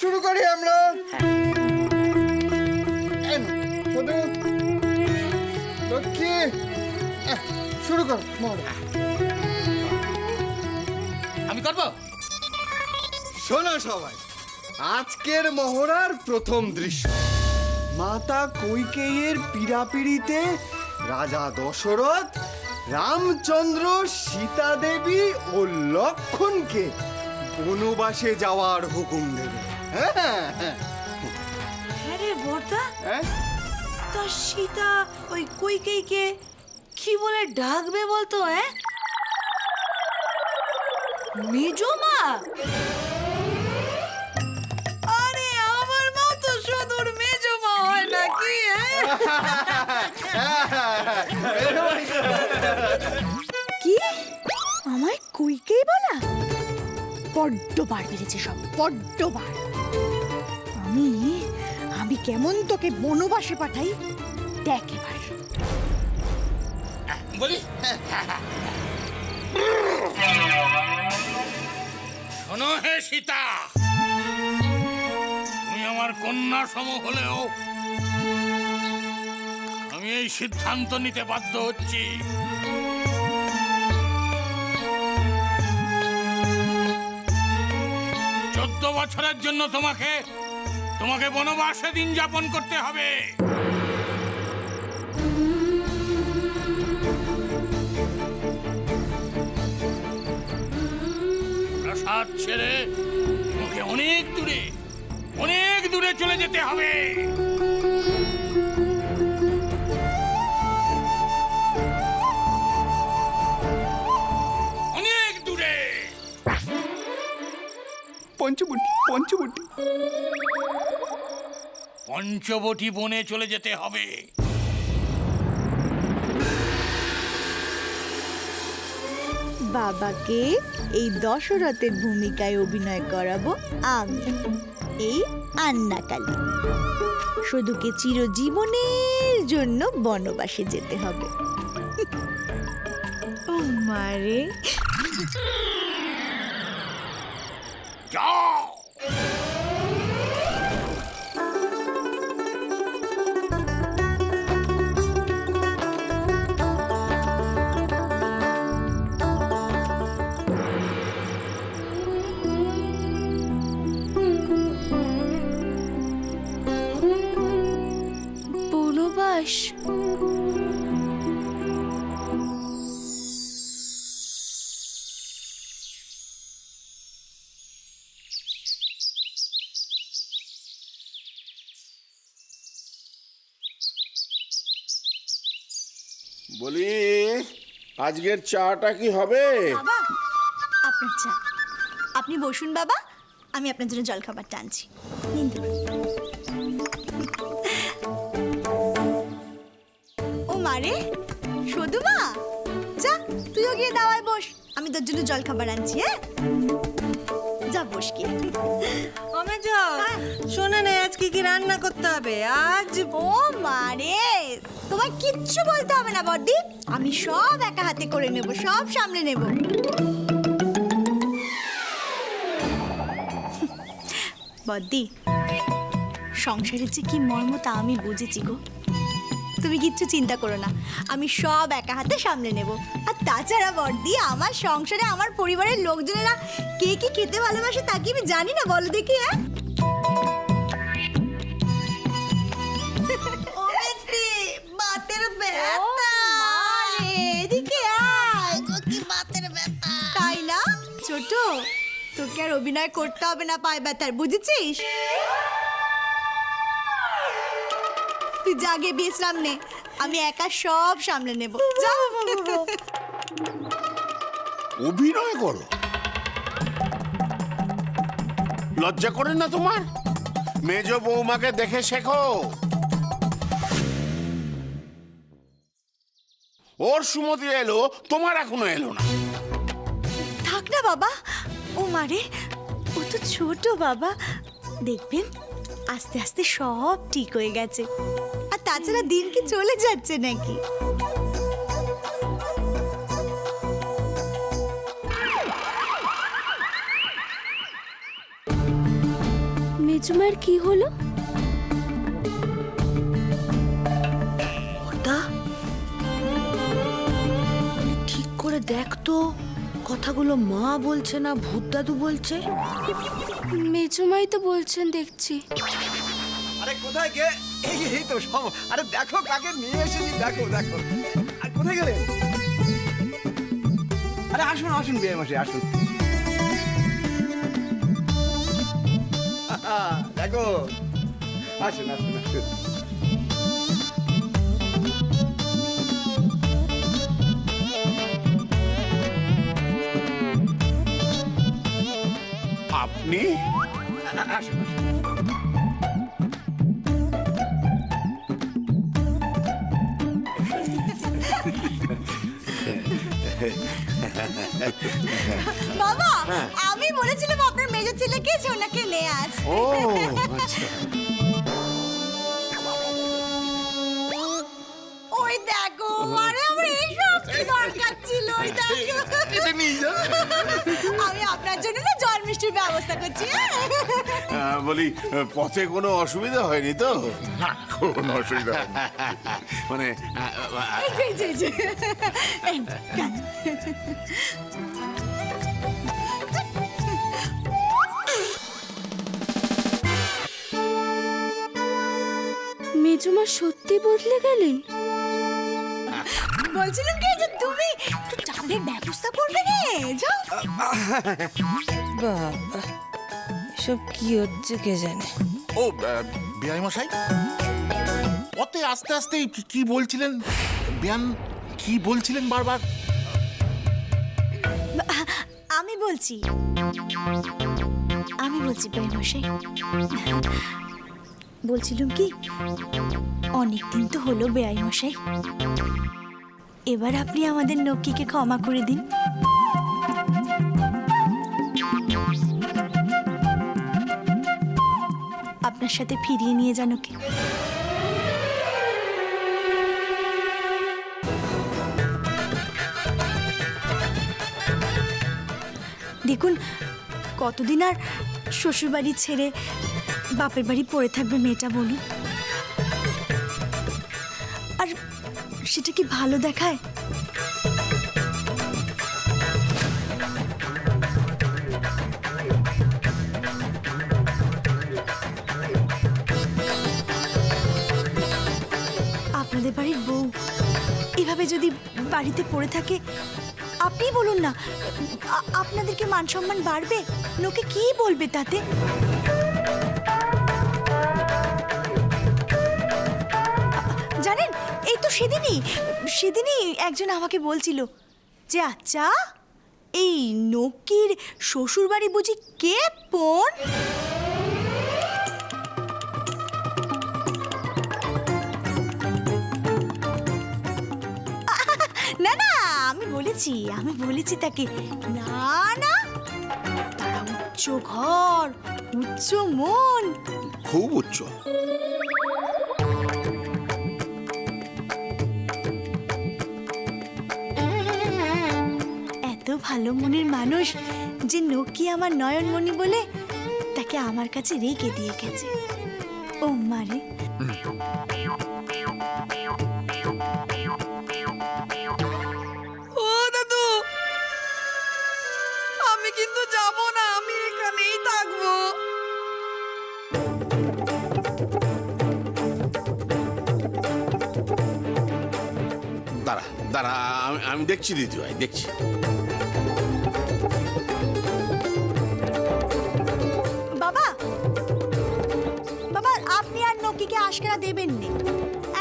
শুরু করি আমরা। শুধু লক্ষ্মী শুরু কর। আমি করব। শোনো সবাই, আজকের মহড়ার প্রথম দৃশ্য মাতা কৈকেয়ীর পীড়াপিড়িতে রাজা দশরথ রামচন্দ্র, সীতা দেবী ও লক্ষ্মণকে বনবাসে যাওয়ার হুকুম দেবে। হ্যাঁ রে বর্দা, তা সীতা ওই কৈকেয়ীকে কি বলে ডাকবে বলতো? মেজমা? আরে আমার মাও তো সুদূর মেজমা হয় নাকি? কি আমায় কৈকেয়ী বলা? বড্ড বার বেড়েছে সব, বড্ড বার। আমি কেমন তোকে বনবাসে পাঠাই দেখ এবার। বলি, শোনো হে সীতা, তুমি আমার কন্যা সম হলেও আমি এই সিদ্ধান্ত নিতে বাধ্য হচ্ছি। 14 বছরের জন্য তোমাকে বনবাসে দিন যাপন করতে হবে। প্রাসাদ ছেড়ে তোমাকে অনেক দূরে চলে যেতে হবে। অনেক দূরে। পঞ্চবটি বনে চলে যেতে হবে। বাবাকে এই দশরথের ভূমিকায় অভিনয় করাবো আমি, এই আন্নাকালী। শুধুকে চিরজীবনের জন্য বনবাসে যেতে হবে। ও মারে, যাও। বনবাস? বলি, আজকের চাটা কি হবে? বাবা আপনার চা। আপনি বসুন বাবা, আমি আপনার জন্য জলখাবারটা আনছি। নিন তো। ও মারে, শুধু মা যা, তুইও গিয়ে দাওয়ায় বস, আমি তোর জন্য জলখাবার আনছি। যা বস গিয়ে। শোনে না, আজকে কি রান্না করতে হবে? আজ ও মারে, তোমার কিচ্ছু বলতে হবে না বড়দি, আমি সব একা হাতে করে নেব, সব সামলে নেব। বড়দি, সংসারের যে কি মর্ম তা আমি বুঝেছি গো। তুমি কিচ্ছু চিন্তা করো না, আমি সব একা হাতে সামলে নেব। আর তাছাড়া বড়দি, আমার সংসারে আমার পরিবারের লোকজনেরা কে কি খেতে ভালোবাসে তা কি আমি জানি না? বলো দেখি। তাই না ছোট, তোকে আর অভিনয় করতে হবে না পায়ে ব্যথার, বুঝেছিস? তুই জাগে বিশ্রাম নে, আমি একা সব সামলে নেব। অভিনয় করো? লজ্জা করে না তোমার? মেজ বৌমাকে দেখে শেখো। ওর সুমতি এলো, তোমার এখনো এলো না। থাক না বাবা, ও মারে, ও তো ছোট বাবা, দেখবেন আস্তে আস্তে সব ঠিক হয়ে গেছে। আর তাছাড়া দিন কি চলে যাচ্ছে নাকি? মেজুমার কি হলো? ওটা ঠিক করে দেখ তো, কথাগুলো মা বলছে না ভূত দাদু বলছে। মেজুমাই তো বলছেন দেখছি। আরে কোথায় গে এই তো সব। আরে দেখো কাকে নিয়ে এসেছি, দেখো দেখো। আর কোথায় গেলে? আরে আসুন আসুন বিয়ে মাসে আসুন। দেখো আসুন আসুন আসুন। আপনি আসুন আসুন। বাবা আমি বলেছিলাম আপনার মেজো ছেলেকে যে ওনাকে নিয়ে আস। ও আচ্ছা। ওই দেখো, আরে আমার এইসব কি দরকার ছিল? ওই দেখো, আমি আপনার জন্য না জল মিষ্টির ব্যবস্থা করছি। বলি পথে কোনো অসুবিধা হয়নি তো? না, কোনো অসুবিধা হয়নি। মানে এই যে, এই যে। এই, দেখ। মেজুমা সত্যি বদলে গেলেন? বলছিলাম কি যে তুমি একটু চাঁদের ব্যবস্থা করবে রে, যাও। বাবা, এসব কি হচ্ছে কে জানে। ও বিআই মশাই, পথে আস্তে আস্তে কি বলছিলেন? বিয়ান কি বলছিলেন বারবার? আমি বলছি মশাই, বলছিলাম কি অনেক দিন তো হলো বেআই মশাই, এবার আপনি আমাদের নক্কিকে ক্ষমা করে দিন। আপনার সাথে ফিরিয়ে নিয়ে যান ওকে। দেখুন কতদিন আর শ্বশুর বাড়ি ছেড়ে বাপের বাড়ি পড়ে থাকবে মেয়েটা, বলুন? আর সেটা কি ভালো দেখায়? আপনাদের বাড়ির বউ এভাবে যদি বাড়িতে পড়ে থাকে, আপনি বলুন না, আপনাদেরকে মান সম্মান বাড়বে? লোকে কি বলবে তাতে? জানেন, এই তো সেদিনই একজন আমাকে বলছিল যে আচ্ছা এই নকির শ্বশুর বাড়ি বুঝি কে পণ? না না, আমি বলেছি তাকে, না না, তারা উচ্চ ঘর, উচ্চ মন। খুব উচ্চ। এত ভালো মনের মানুষ যে নকি আমার নয়নমণি বলে তাকে আমার কাছে রেখে দিয়ে গেছে। ও মারে, ও দাদু, আমি কিন্তু যাব না, আমি এখানেই থাকবো। দাঁড়া দাঁড়া, আমি দেখছি দিদি ভাই, দেখছি। বাবা বাবা, আপনি আর নকিকে আশকারা দেবেন না,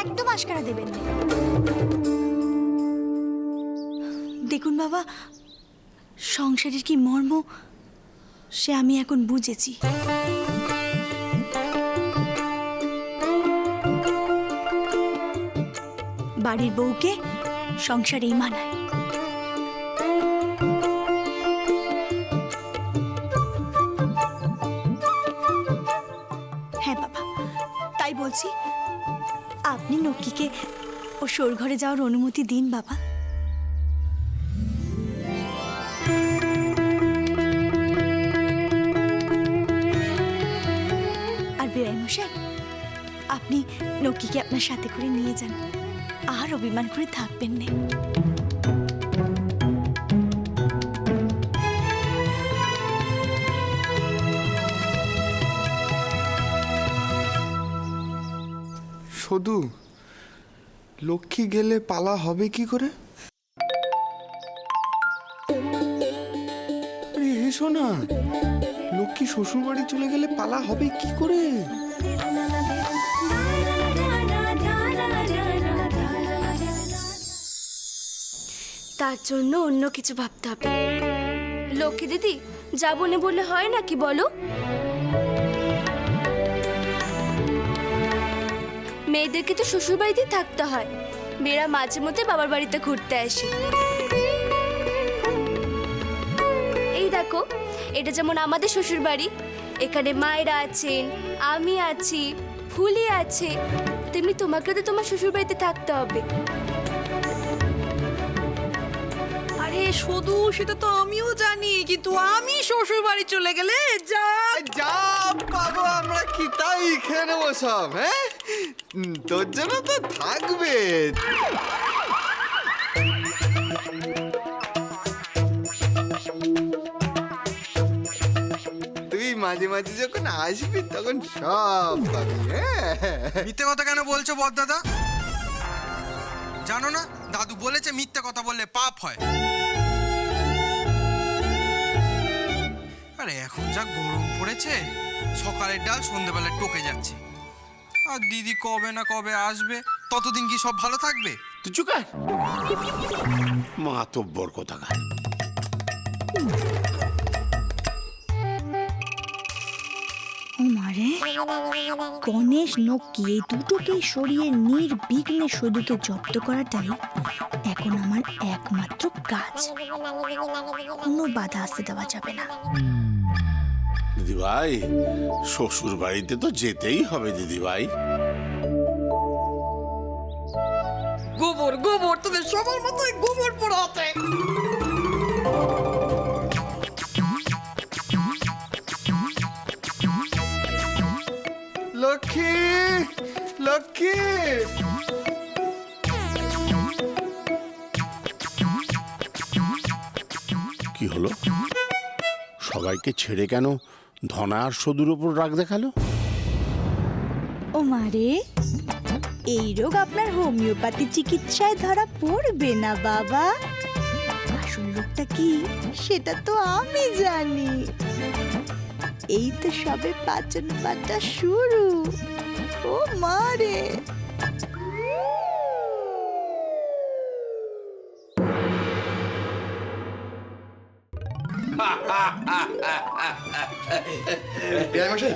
একদম আশকারা দেবেন না। দেখুন বাবা, সংসারের কি মর্ম সে আমি এখন বুঝেছি। বাড়ির বউকে সংসারেই মানায়। হ্যাঁ বাবা, তাই বলছি, আপনি নক্কিকে ও শোর ঘরে যাওয়ার অনুমতি দিন বাবা। বেআই মশাই, আপনি নকিকে আপনার সাথে করে নিয়ে যান, আর অভিমান করে থাকবেন না। শুধু লক্ষ্মী গেলে পালা হবে কি করে? আরে এসো না, লক্ষ্মী শ্বশুর বাড়ি চলে গেলে পালা হবে কি করে? তার জন্য অন্য কিছু ভাবতে হবে। লক্ষ্মী দিদি যাবো না বললে হয় নাকি বলো? মেয়েদেরকে তো শ্বশুর বাড়িতেই থাকতে হয়, মেয়েরা মাঝে মধ্যে বাবার বাড়িতে ঘুরতে আসে। এই দেখো, এটা যেমন আমাদের শ্বশুর বাড়ি, এখানে মায়েরা আছেন, আমি আছি, ফুলি আছে, তেমনি তোমাকে তো তোমার শ্বশুর বাড়িতে থাকতে হবে। আরে শুধু সেটা তো আমিও জানি, কিন্তু আমি শ্বশুর বাড়ি চলে গেলে যা যা পাবো আমরা কি তাই খেয়ে নেবো সব। হ্যাঁ, তোর জন্য তো থাকবে। তুই মাঝে মাঝে যখন আসবি তখন সব পাবি। মিথ্যে কথা কেন বলছো বড়দাদা? জানো না দাদু বলেছে মিথ্যে কথা বললে পাপ হয়। আরে এখন যা গরম পড়েছে, সকালের ডাল সন্ধ্যেবেলায় টকে যাচ্ছে। আর দিদি কবে না কবে আসবে, ততদিন কি সব ভালো থাকবে? তুই চুকার মাতব্বর কোথাকার। ও মারে, গণেশ নক্কি এই দুটোকেই সরিয়ে নির্বিঘ্নে সদুকে জব্দ করাটাই এখন আমার একমাত্র কাজ। কোনো বাধা আসতে দেওয়া যাবে না। দিদিভাই, শ্বশুর বাড়িতে তো যেতেই হবে দিদিভাই। গোবর গোবর, তোদের সবার মতোই গোবর পোড়াতে। লক্ষ্মী, লক্ষ্মী, কি হলো? সবাইকে ছেড়ে কেন ধনা আর সদুর ওপর রাগ দেখালো? ও মারে, এই রোগ আপনার হোমিওপ্যাথি চিকিৎসায় ধরা পড়বে না বাবা। আসল রোগটা কি সেটা তো আমি জানি। এই তো সবে পাচন পাটা শুরু। ও মারে, বেআই মশাই,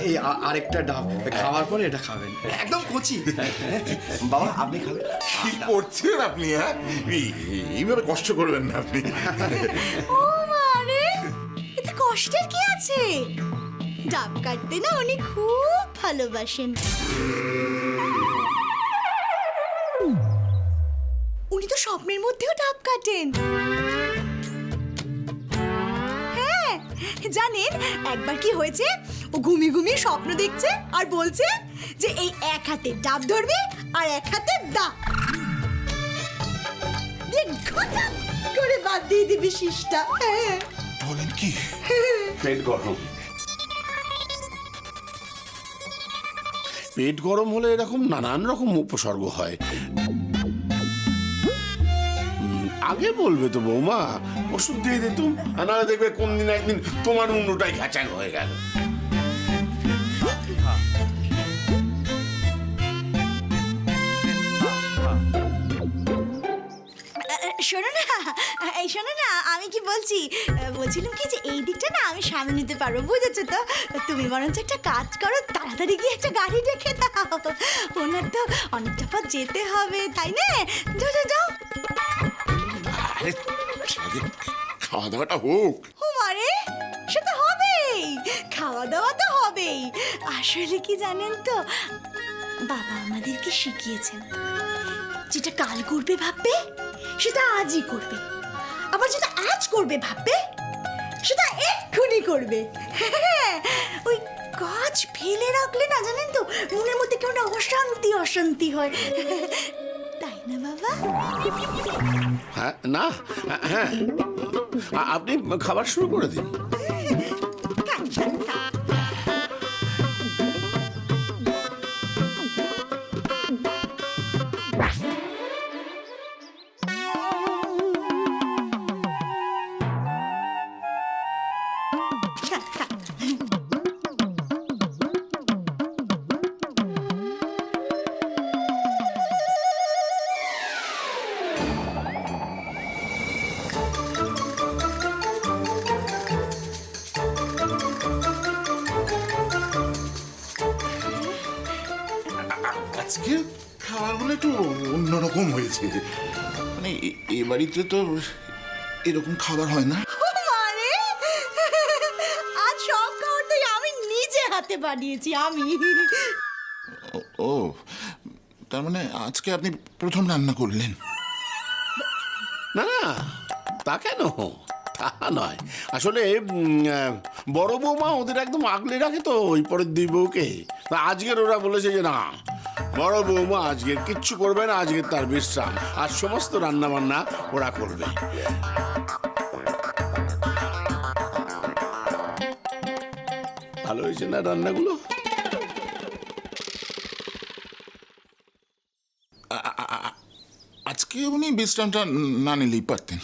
এই আরেকটা ডাব খাওয়ার পরে এটা খাবেন, একদম কচি। বাবা আপনি খাবেন? কি করছেন আপনি? হ্যাঁ, এইভাবে কষ্ট করবেন না আপনি। ও মারে, এতে কষ্টের কি আছে? ডাব কাটতে না উনি খুব ভালোবাসেন। উনি তো স্বপ্নের মধ্যেও ডাব কাটেন। হ্যাঁ, জানেন একবার কি হয়েছে? ও ঘুমিয়ে ঘুমিয়ে স্বপ্ন দেখছে আর বলছে যে এই এক হাতে ডাব ধরবে আর এক হাতে দা দিয়ে ঘটা করে বাদ দিয়ে দিবি শীষটা। হ্যাঁ, বলেন কি? পেট গরম। পেট গরম হলে এরকম নানান রকম উপসর্গ হয়। আগে বলবে তো বৌমা, ওষুধ দিয়ে দিতুম, আর নাহলে দেখবে কোন দিন একদিন তোমার মুন্ডুটাই ঘ্যাচাং হয়ে গেল। শোনো না, এই শোনো না, আমি কি বলছি, বলছিলাম কি যে এই দিকটা না আমি সামনে নিতে পারবো, বুঝেছো তো? তুমি বরঞ্চ একটা কাজ করো, তাড়াতাড়ি গিয়ে একটা গাড়ি ডেকে দাও। ওনার তো অনেকটা পথ যেতে হবে, তাই না? যাও যাও যাও। আরে খাওয়া দাওয়াটা হোক। ও মারে, সে তো হবেই, খাওয়া দাওয়া তো হবেই। আসলে কি জানেন তো, বাবা আমাদেরকে শিখিয়েছেন যেটা কাল করবে ভাববে সেটা আজই করবে, আবার যেটা আজ করবে ভাববে সেটা এক্ষুনি করবে। ওই কাজ ফেলে রাখলে না জানেন তো মনের মধ্যে কেমন অশান্তি অশান্তি হয়, তাই না বাবা? হ্যাঁ না, হ্যাঁ আপনি খাবার শুরু করে দিন। আজকে খাবারগুলো একটু অন্যরকম হয়েছে। মানে এ বাড়িতে তো এরকম খাবার হয় না। মানে আজ সব খাবারটাই আমি নিজে হাতে বানিয়েছি আমি। ও, তার মানে আজকে আপনি প্রথম রান্না করলেন? না না, তা কেন? তা নয়, আসলে বড় বৌমা ওদের একদম আগলে রাখে তো ওই পরের দুই বউকে। তা আজকের ওরা বলেছে যে না, বড় বৌমা আজকের কিচ্ছু করবে না, আজকের তার বিশ্রাম, আর সমস্ত রান্না বান্না ওরা করবে। ভালো হয়েছে না রান্নাগুলো? আজকে উনি বিশ্রামটা না নিলেই পারতেন।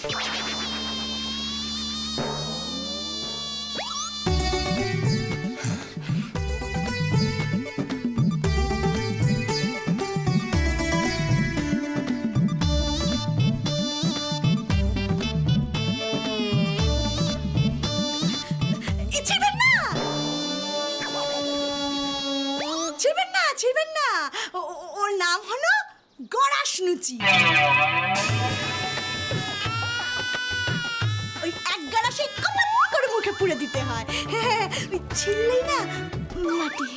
ছিড়বেন না, ছিড়বেন না, ছিড়বেন না। ওর নাম হলো গড়াশনুচি। ওই এক গড়াশে কপাট করে মুখে পুড়ে দিতে হয়। হ্যাঁ, ওই ছিড়লেই না মাটি।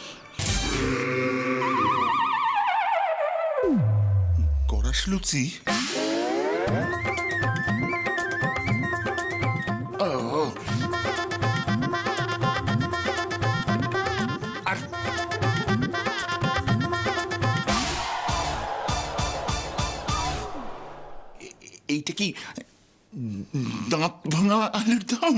গড়াশ লুচি? ও, আর এইটা কি দাঁত ভাঙা আলুর দম?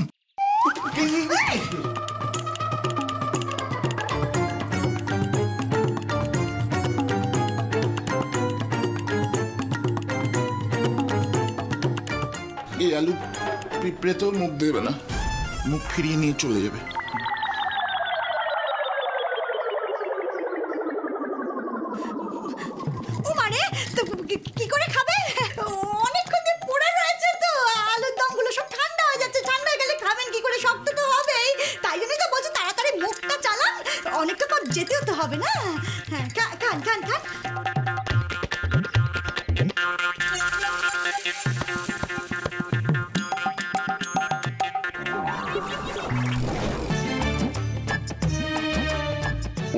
এই আলু পিঁপড়ে তো মুখ দেবে না, মুখ ফিরিয়ে নিয়ে চলে যাবে। ও মানে তো কি করে খাবে? অনেকক্ষণ দিয়ে পড়ে রয়েছে তো, আলুর দমগুলো সব ঠান্ডা হয়ে যাচ্ছে, ঠান্ডা হয়ে গেলে খাবেন কি করে? শক্ত তো হবেই, তাই জন্যই তো বলছি তাড়াতাড়ি মুখটা চালান, অনেকটা পর যেতেও তো হবে না। হ্যাঁ, খান খান খান।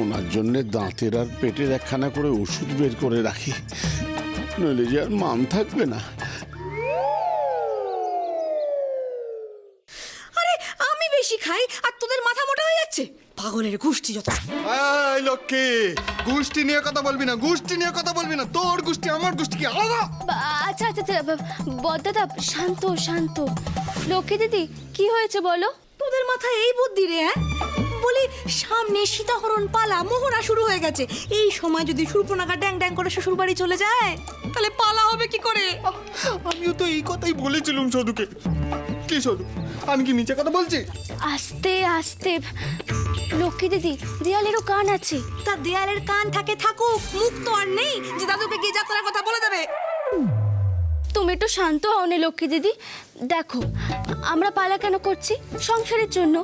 ওনার জন্যে দাঁতের আর পেটের একখানা করে ওষুধ বের করে রাখি, নইলে যে আর মান থাকবে না। আরে আমি বেশি খাই আর তোদের মাথা মোটা হয়ে যাচ্ছে, পাগলের গোষ্ঠী যত। এই লক্ষ্মী, গোষ্ঠী নিয়ে কথা বলবি না, গোষ্ঠী নিয়ে কথা বলবি না। তোর গোষ্ঠী আমার গোষ্ঠী কি আলাদা? আচ্ছা আচ্ছা আচ্ছা, বদ্দাদা শান্ত শান্ত। লক্ষ্মী দিদি কি হয়েছে বলো? তোদের মাথায় এই বুদ্ধি রে? হ্যাঁ, বলি সামনে সীতাহরণ পালা, মোহরা শুরু হয়ে গেছে। এই সময় যদি শূর্পণখা ড্যাং ড্যাং করে শ্বশুর বাড়ি চলে যায়, তাহলে পালা হবে কি করে? আমিও তো এই কথাই বলেছিলাম সদুকে। কি সদু, আমি কি নিচে কথা বলছি? আস্তে আস্তে। লক্ষ্মী দিদি, দেয়ালেরও কান আছে। তা দেয়ালের কান থাকে থাকুক, মুখ তো আর নেই যে দাদুকে গিয়ে যাত্রার কথা বলে দেবে। তুমি একটু শান্ত হও না লক্ষ্মী দিদি। দেখো, আমরা পালা কেন করছি? সংসারের জন্য।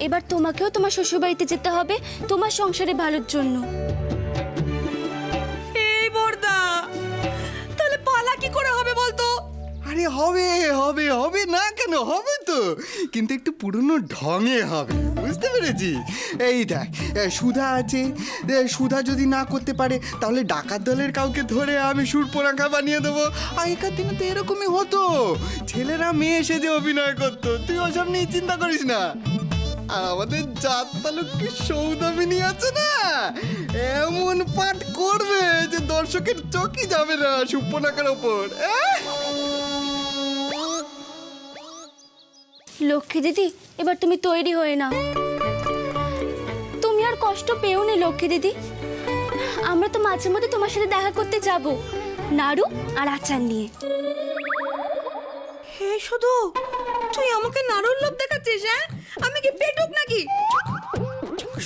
এবার তোমাকেও তোমার শ্বশুরবাড়িতে যেতে হবে তোমার সংসারের ভালোর জন্য। এই বর্দা, তাহলে পালা কি করে হবে বলতো? আরে হবে হবে হবে না কেন, হবে তো, কিন্তু একটু পুরনো ঢঙে হবে, বুঝতে পেরেছি? এই দেখ, সুধা আছে, সুধা যদি না করতে পারে তাহলে ডাকাত দলের কাউকে ধরে আমি শূর্পণখা বানিয়ে দেবো। আগেকার দিনে তো এরকমই হতো, ছেলেরা মেয়ে এসে যে অভিনয় করতো। তুই ওসব নিয়ে চিন্তা করিস না। আর আমাদের যাত্রা লক্ষ্মী সৌদামিনী আছে না, এমন পাঠ করবে যে দর্শকের চোখই যাবে না সুপ্পনাকার ওপর। লক্ষ্মী দিদি, এবার তুমি তৈরি হয়ে নাও। তুমি আর কষ্ট পেও না লক্ষ্মী দিদি, আমরা তো মাঝে মধ্যে তোমার সাথে দেখা করতে যাব, নাড়ু আর আচার নিয়ে। হে শুধু তুই আমাকে নাড়ুর লোভ দেখাচ্ছিস? হ্যাঁ, আমি কি পেটুক নাকি?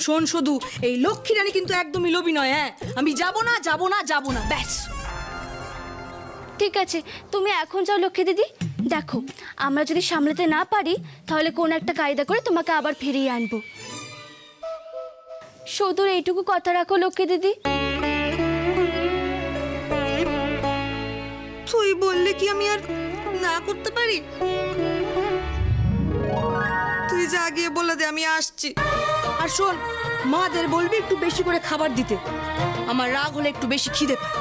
শোন শুধু, এই লক্ষ্মী রানী কিন্তু একদমই লোভী নয়। হ্যাঁ, আমি যাব না যাব না যাব না, ব্যাস। ঠিক আছে, তুমি এখন যাও লক্ষ্মী দিদি। দেখো, আমরা যদি সামলাতে না পারি তাহলে কোন একটা কায়দা করে তোমাকে আবার ফিরিয়ে আনবো। শুধু এইটুকু কথা রাখো লক্ষ্মী দিদি। তুই বললে কি আমি আর না করতে পারি? তুই যা গিয়ে বলে দে, আমি আসছি। আর শোন, মাদের বলবি একটু বেশি করে খাবার দিতে, আমার রাগ হলে একটু বেশি খিদে পায়।